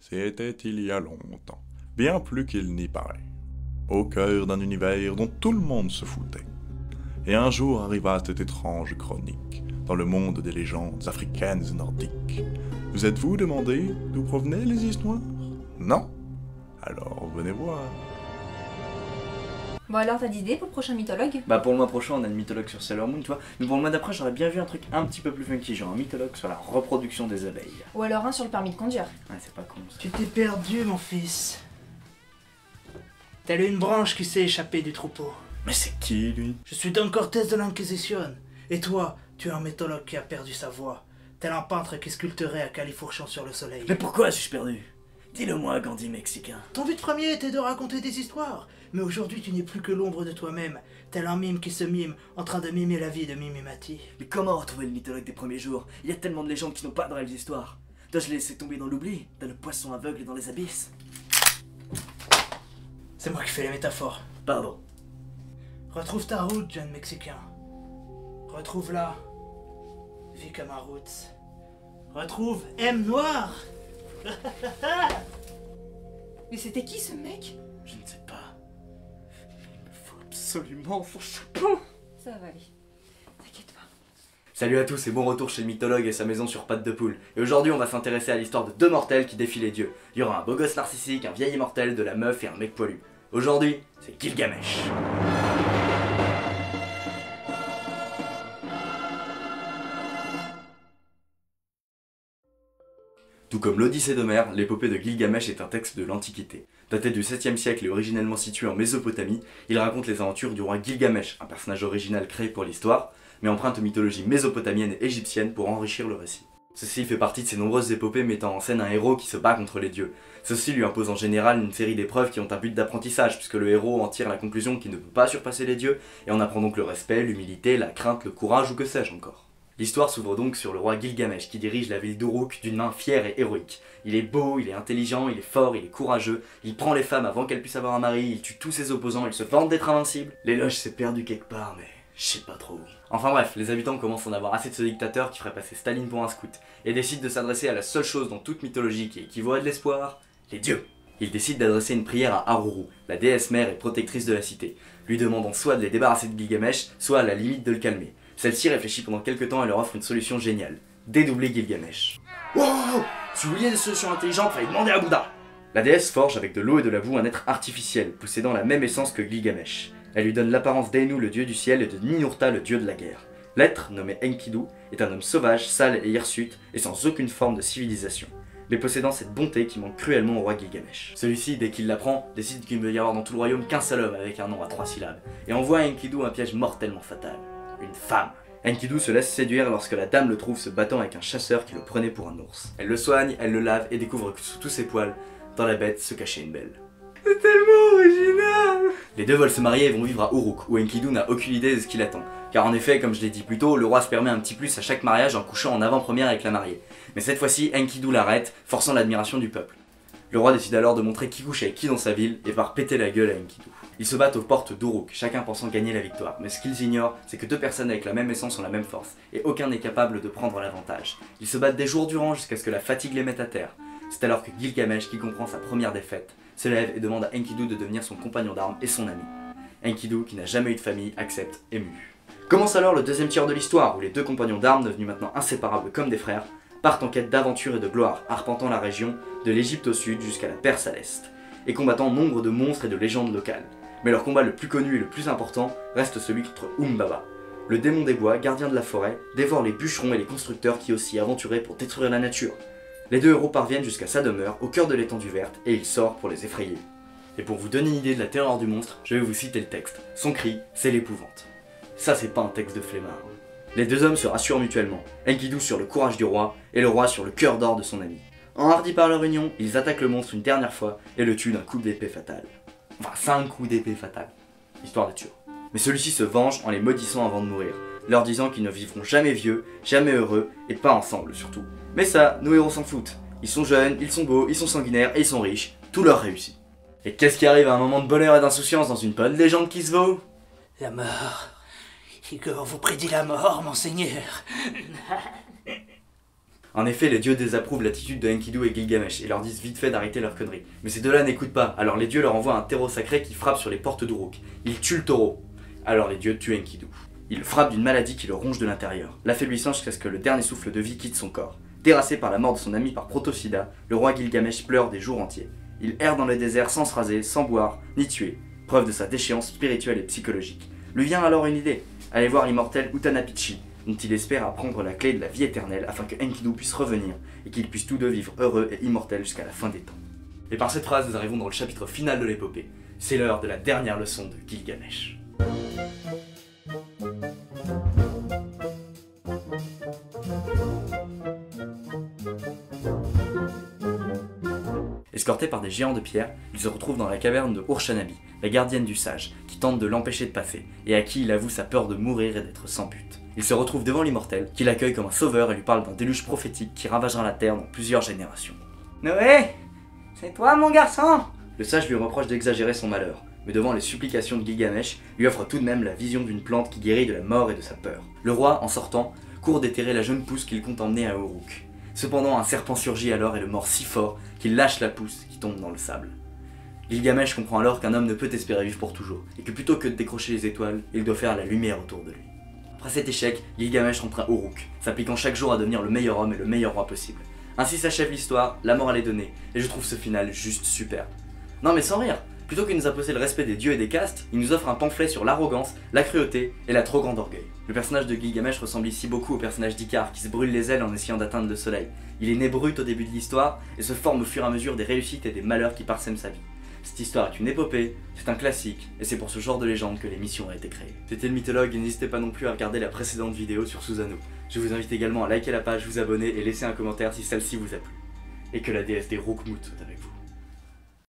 C'était il y a longtemps, bien plus qu'il n'y paraît, au cœur d'un univers dont tout le monde se foutait. Et un jour arriva cette étrange chronique, dans le monde des légendes africaines et nordiques. Vous êtes-vous demandé d'où provenaient les histoires? Non? Alors venez voir. Bon alors, t'as d'idées pour le prochain mythologue? Bah pour le mois prochain on a une mythologue sur Sailor Moon, tu vois. Mais pour le mois d'après j'aurais bien vu un truc un petit peu plus funky, genre un mythologue sur la reproduction des abeilles. Ou alors un sur le permis de conduire. Ouais, c'est pas con ça. Tu t'es perdu, mon fils. Telle une branche qui s'est échappée du troupeau. Mais c'est qui lui? Je suis Don Cortés de l'Inquisition. Et toi, tu es un mythologue qui a perdu sa voix. Tel un peintre qui sculpterait à califourchon sur le soleil. Mais pourquoi suis-je perdu? Dis-le-moi, Gandhi mexicain. Ton but premier était de raconter des histoires. Mais aujourd'hui, tu n'es plus que l'ombre de toi-même, tel un mime qui se mime, en train de mimer la vie de Mimimati. Mais comment retrouver le mythologue des premiers jours? Il y a tellement de légendes qui n'ont pas de réelles histoires. Dois-je les laisser tomber dans l'oubli? Dans le poisson aveugle dans les abysses? C'est moi qui fais les métaphores. Pardon. Retrouve ta route, jeune Mexicain. Retrouve-la. Vis comme un route. Retrouve M Noir. Mais c'était qui ce mec? Je ne sais pas. Il me faut absolument son chapeau. Ça va aller. T'inquiète pas. Salut à tous et bon retour chez le mythologue et sa maison sur pattes de poule. Et aujourd'hui on va s'intéresser à l'histoire de deux mortels qui défient les dieux. Il y aura un beau gosse narcissique, un vieil immortel, de la meuf et un mec poilu. Aujourd'hui, c'est Gilgamesh. Tout comme l'Odyssée d'Homère, l'épopée de Gilgamesh est un texte de l'Antiquité. Daté du 7e siècle et originellement situé en Mésopotamie, il raconte les aventures du roi Gilgamesh, un personnage original créé pour l'histoire, mais emprunte aux mythologies mésopotamienne et égyptienne pour enrichir le récit. Ceci fait partie de ces nombreuses épopées mettant en scène un héros qui se bat contre les dieux. Ceci lui impose en général une série d'épreuves qui ont un but d'apprentissage, puisque le héros en tire la conclusion qu'il ne peut pas surpasser les dieux, et en apprend donc le respect, l'humilité, la crainte, le courage ou que sais-je encore. L'histoire s'ouvre donc sur le roi Gilgamesh qui dirige la ville d'Uruk d'une main fière et héroïque. Il est beau, il est intelligent, il est fort, il est courageux, il prend les femmes avant qu'elles puissent avoir un mari, il tue tous ses opposants, il se vante d'être invincible. L'éloge s'est perdu quelque part, mais je sais pas trop. Enfin bref, les habitants commencent à en avoir assez de ce dictateur qui ferait passer Staline pour un scout, et décident de s'adresser à la seule chose dans toute mythologie qui équivaut à de l'espoir, les dieux. Ils décident d'adresser une prière à Aruru, la déesse mère et protectrice de la cité, lui demandant soit de les débarrasser de Gilgamesh, soit à la limite de le calmer. Celle-ci réfléchit pendant quelques temps et leur offre une solution géniale. Dédoubler Gilgamesh. Wow! Si vous vouliez des solutions intelligentes, fallait demander à Bouddha! La déesse forge avec de l'eau et de la boue un être artificiel, possédant la même essence que Gilgamesh. Elle lui donne l'apparence d'Ennu, le dieu du ciel, et de Ninurta, le dieu de la guerre. L'être, nommé Enkidu, est un homme sauvage, sale et hirsute, et sans aucune forme de civilisation, mais possédant cette bonté qui manque cruellement au roi Gilgamesh. Celui-ci, dès qu'il l'apprend, décide qu'il ne veut y avoir dans tout le royaume qu'un seul homme avec un nom à 3 syllabes, et envoie à Enkidu un piège mortellement fatal. Une femme. Enkidu se laisse séduire lorsque la dame le trouve se battant avec un chasseur qui le prenait pour un ours. Elle le soigne, elle le lave et découvre que sous tous ses poils, dans la bête se cachait une belle. C'est tellement original! Les deux veulent se marier et vont vivre à Uruk, où Enkidu n'a aucune idée de ce qui l'attend. Car en effet, comme je l'ai dit plus tôt, le roi se permet un petit plus à chaque mariage en couchant en avant-première avec la mariée. Mais cette fois-ci, Enkidu l'arrête, forçant l'admiration du peuple. Le roi décide alors de montrer qui couche avec qui dans sa ville et part péter la gueule à Enkidu. Ils se battent aux portes d'Uruk, chacun pensant gagner la victoire, mais ce qu'ils ignorent, c'est que deux personnes avec la même essence ont la même force, et aucun n'est capable de prendre l'avantage. Ils se battent des jours durant jusqu'à ce que la fatigue les mette à terre. C'est alors que Gilgamesh, qui comprend sa première défaite, se lève et demande à Enkidu de devenir son compagnon d'armes et son ami. Enkidu, qui n'a jamais eu de famille, accepte, ému. Commence alors le deuxième tiers de l'histoire, où les deux compagnons d'armes, devenus maintenant inséparables comme des frères, partent en quête d'aventure et de gloire, arpentant la région, de l'Égypte au sud jusqu'à la Perse à l'est, et combattant nombre de monstres et de légendes locales. Mais leur combat le plus connu et le plus important reste celui contre Umbaba. Le démon des bois, gardien de la forêt, dévore les bûcherons et les constructeurs qui aussi aventuraient pour détruire la nature. Les deux héros parviennent jusqu'à sa demeure, au cœur de l'étendue verte, et il sort pour les effrayer. Et pour vous donner une idée de la terreur du monstre, je vais vous citer le texte. Son cri, c'est l'épouvante. Ça c'est pas un texte de flemmard. Les deux hommes se rassurent mutuellement, Enkidu sur le courage du roi, et le roi sur le cœur d'or de son ami. Enhardis par leur union, ils attaquent le monstre une dernière fois, et le tuent d'un coup d'épée fatal. Enfin 5 coups d'épée fatal, histoire d'être sûr. Mais celui-ci se venge en les maudissant avant de mourir, leur disant qu'ils ne vivront jamais vieux, jamais heureux, et pas ensemble surtout. Mais ça, nos héros s'en foutent. Ils sont jeunes, ils sont beaux, ils sont sanguinaires, et ils sont riches, tout leur réussit. Et qu'est-ce qui arrive à un moment de bonheur et d'insouciance dans une bonne légende qui se vaut? La mort. Igor vous prédit la mort, monseigneur. En effet, les dieux désapprouvent l'attitude de Enkidu et Gilgamesh et leur disent vite fait d'arrêter leurs conneries. Mais ces deux-là n'écoutent pas, alors les dieux leur envoient un terreau sacré qui frappe sur les portes d'Uruk. Ils tuent le taureau. Alors les dieux tuent Enkidu. Ils le frappent d'une maladie qui le ronge de l'intérieur, l'affaiblissant jusqu'à ce que le dernier souffle de vie quitte son corps. Terrassé par la mort de son ami par Protosida, le roi Gilgamesh pleure des jours entiers. Il erre dans le désert sans se raser, sans boire, ni tuer, preuve de sa déchéance spirituelle et psychologique. Lui vient alors une idée, aller voir l'immortel Utnapishtim, dont il espère apprendre la clé de la vie éternelle afin que Enkidu puisse revenir et qu'ils puissent tous deux vivre heureux et immortels jusqu'à la fin des temps. Et par cette phrase, nous arrivons dans le chapitre final de l'épopée. C'est l'heure de la dernière leçon de Gilgamesh. Escortés par des géants de pierre, il se retrouve dans la caverne de Urshanabi, la gardienne du sage, qui tente de l'empêcher de passer, et à qui il avoue sa peur de mourir et d'être sans but. Il se retrouve devant l'immortel, qui l'accueille comme un sauveur et lui parle d'un déluge prophétique qui ravagera la terre dans plusieurs générations. Noé, c'est toi mon garçon? Le sage lui reproche d'exagérer son malheur, mais devant les supplications de Gilgamesh, lui offre tout de même la vision d'une plante qui guérit de la mort et de sa peur. Le roi, en sortant, court déterrer la jeune pousse qu'il compte emmener à Uruk. Cependant, un serpent surgit alors et le mord si fort qu'il lâche la pousse qui tombe dans le sable. Gilgamesh comprend alors qu'un homme ne peut espérer vivre pour toujours, et que plutôt que de décrocher les étoiles, il doit faire la lumière autour de lui. Après cet échec, Gilgamesh rentre à Uruk, s'appliquant chaque jour à devenir le meilleur homme et le meilleur roi possible. Ainsi s'achève l'histoire, la morale est donnée, et je trouve ce final juste super. Non mais sans rire, plutôt que de nous imposer le respect des dieux et des castes, il nous offre un pamphlet sur l'arrogance, la cruauté et la trop grande orgueil. Le personnage de Gilgamesh ressemble ici beaucoup au personnage d'Icare qui se brûle les ailes en essayant d'atteindre le soleil. Il est né brut au début de l'histoire et se forme au fur et à mesure des réussites et des malheurs qui parsèment sa vie. Cette histoire est une épopée, c'est un classique, et c'est pour ce genre de légende que l'émission a été créée. C'était le mythologue et n'hésitez pas non plus à regarder la précédente vidéo sur Susanoo. Je vous invite également à liker la page, vous abonner et laisser un commentaire si celle-ci vous a plu. Et que la déesse des Roukmout soit avec vous.